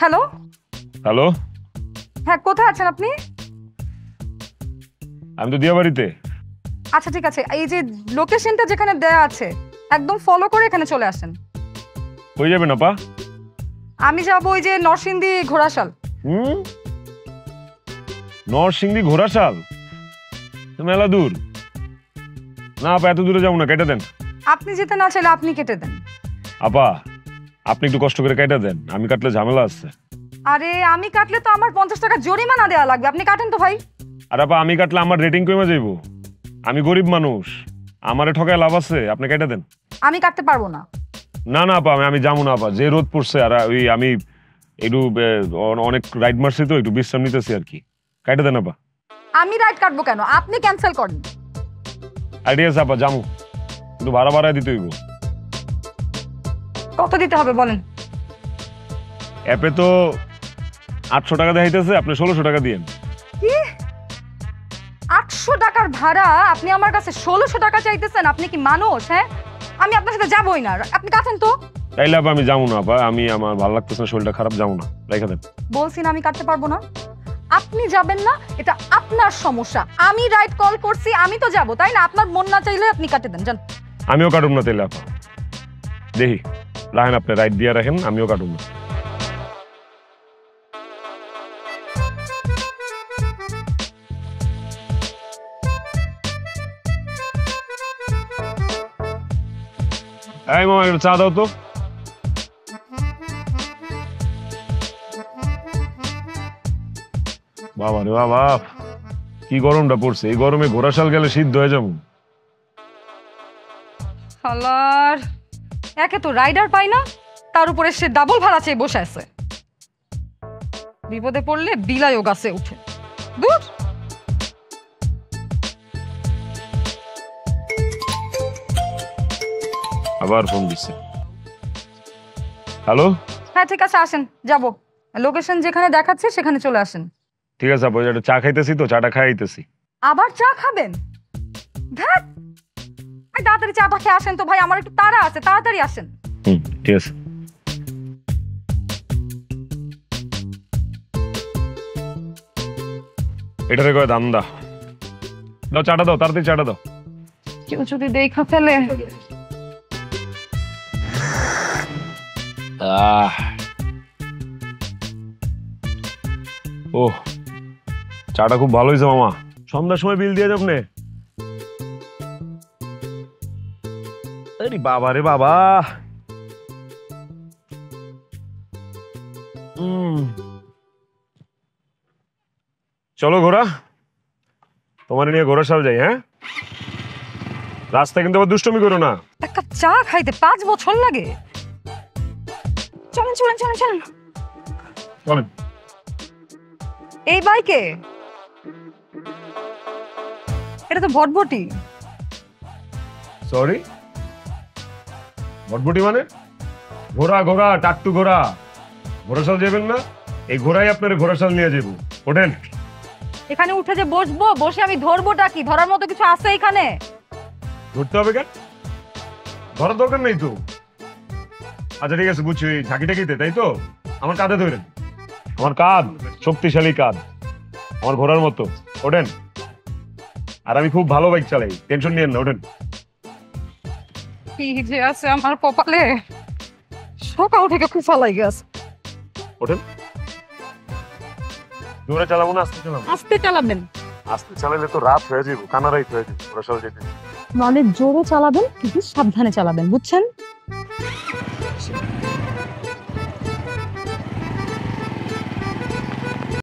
Hello. Hello, হ্যাঁ, কোথায় আছেন আপনি? আমি তো দিয়াবাড়িতে। আচ্ছা ঠিক আছে, এই যে লোকেশনটা যেখানে দেয়া আছে একদম ফলো করে এখানে চলে আসেন। কই যাবেন আপা? আমি যাব ওই যে নরসিংদী ঘোড়াশাল। নরসিংদী ঘোড়াশাল তো মেলা দূর। না আপা, এত দূরে যাবো না, কেটে দেন। আপনি যেতে না চাইলে আপনি কেটে দেন। আপা, আপনি একটু কষ্ট করে কেটে দেন, আমি কাটলে ঝামেলা আছে। আরে আমি কাটলে তো আমার 50 টাকা জরিমানা দেওয়া লাগবে, আপনি কাটেন তো ভাই। আর আপা, আমি কাটলে আমার রেটিং কমে যাইবো। আমি গরিব মানুষ, আমারে ঠকায় লাভ আছে, আপনি কেটে দেন। আমি কাটতে পারবো না। না না আপা, আমি যাবো না আপা, যে রোদ পড়ছে। আর ওই আমি একটু অনেক রাইড মারছি তো, একটু বিশ্রাম নিতেছি আর কি। কেটে দেন আপা। আমি রাইড কাটবো কেন? আপনি ক্যান্সেল করেন। আইডিয়া আছে আপা, যাবো, একটু ভাড়া ভাড়া দিতে হইব। কত দিতে হবে বলেন? অ্যাপে তো 800 টাকা দেখাইতেছে, আপনি 1600 টাকা দিয়েন। কি 800 টাকার ভাড়া? আপনি আমার কাছে 1600 টাকা চাইতেছেন? আপনি কি মানুষ? হ্যাঁ, আমি আপনার সাথে যাবোই না, আপনি কাটেন তো। তাইলে আপা আমি যাবো না আপা, আমার ভালো লাগতেছে না, শরীরটা খারাপ, যাবো না, রেখে দেন। বলছি না আমি কাটতে পারবো না। আপনি যাবেন না, এটা আপনার সমস্যা। আমি রাইড কল করছি, আমি তো যাব, তাই না? আপনার মন না চাইলে আপনি কাটে দেন, যান। আমিও কাটুম না তাইলে আপা, দেখি রাখেন, আপনি রাইট দিয়ে রাখেন, আমিও কাটুম না। এই মামা, একটু চা দাও তো। বাবা রে বাবা, কি গরমটা পড়ছে! এই গরমে ঘোড়াশাল গেলে সিদ্ধ হয়ে যাবো। শালার, একে তো রাইডার পাই না, তার উপরে সে ডাবল ভাড়া চেয়ে বসে আছে। বিপদে পড়লে বিলাইও গাছে উঠে। দূর। আবার ফোন দিচ্ছে। হ্যালো। হ্যাঁ ঠিক আছে, আসেন, যাব। লোকেশন যেখানে দেখাচ্ছে সেখানে চলে আসেন। ঠিক আছে আপা, একটু চা খাইতেছি তো, চাটা খাইতেছি। আবার চা খাবেন? ধ্যাৎ, তাড়াতাড়ি চাটা খেয়ে আসেন তো ভাই, আমার একটু তাড়া আছে, তাড়াতাড়ি আসেন। ঠিক আছে। এটারে কয় ধান্দা। দাও চাটা দাও, তাড়াতাড়ি চাটা দাও। কেউ যদি দেখা ফেলে। ও, চাটা খুব ভালো হয়েছে মামা। সন্ধ্যার সময় বিল দিয়ে যাবো নে। আরে বাবা রে বাবা। চলো ঘোড়া, তোমার নিয়ে ঘোড়াশাল যাই। হ্যাঁ, রাস্তায় কিন্তু আবার দুষ্টুমি করো না। এক কাপ চা খাইতে 5 বছর লাগে। চলেন চলেন চলেন চলেন। চলেন। এই বাইকে? এটা তো ভটভটি। সরি, ভটভটি মানে? ঘোড়া ঘোড়া, টাট্টু ঘোড়া। ঘোড়াশাল যাবেন না? এই ঘোড়াই আপনার ঘোড়াশাল নিয়ে যাবো। ওঠেন। এখানে উঠে যে বসবো, বসে আমি ধরবোটা কি? ধরার মতো কিছু আছে এখানে? ধরতে হবে কেন? ধরার দরকার নেই তো। আচ্ছা ঠিক আছে, বুঝছি, ওই ঝাঁকি টাকিতে, তাই তো? আমার কাঁধে ধরেন। আমার কাঁধ শক্তিশালী কাঁধ, আমার ঘোড়ার মতো। ওঠেন। আর আমি খুব ভালো বাইক চালাই, টেনশন নিয়েন না, ওঠেন। কি যে আছে আমার কপালে, সকাল থেকে খুফা লাগে আছে। ওঠেন। জোরে চালাবো না আস্তে চালাবো? আস্তে চালাবেন। আস্তে চালালে তো রাত হয়ে যাবো, কানা রাত হয়ে যাবো ঘোড়াশাল যেতে। মানে জোরে চালাবেন কিন্তু সাবধানে চালাবেন, বুঝছেন?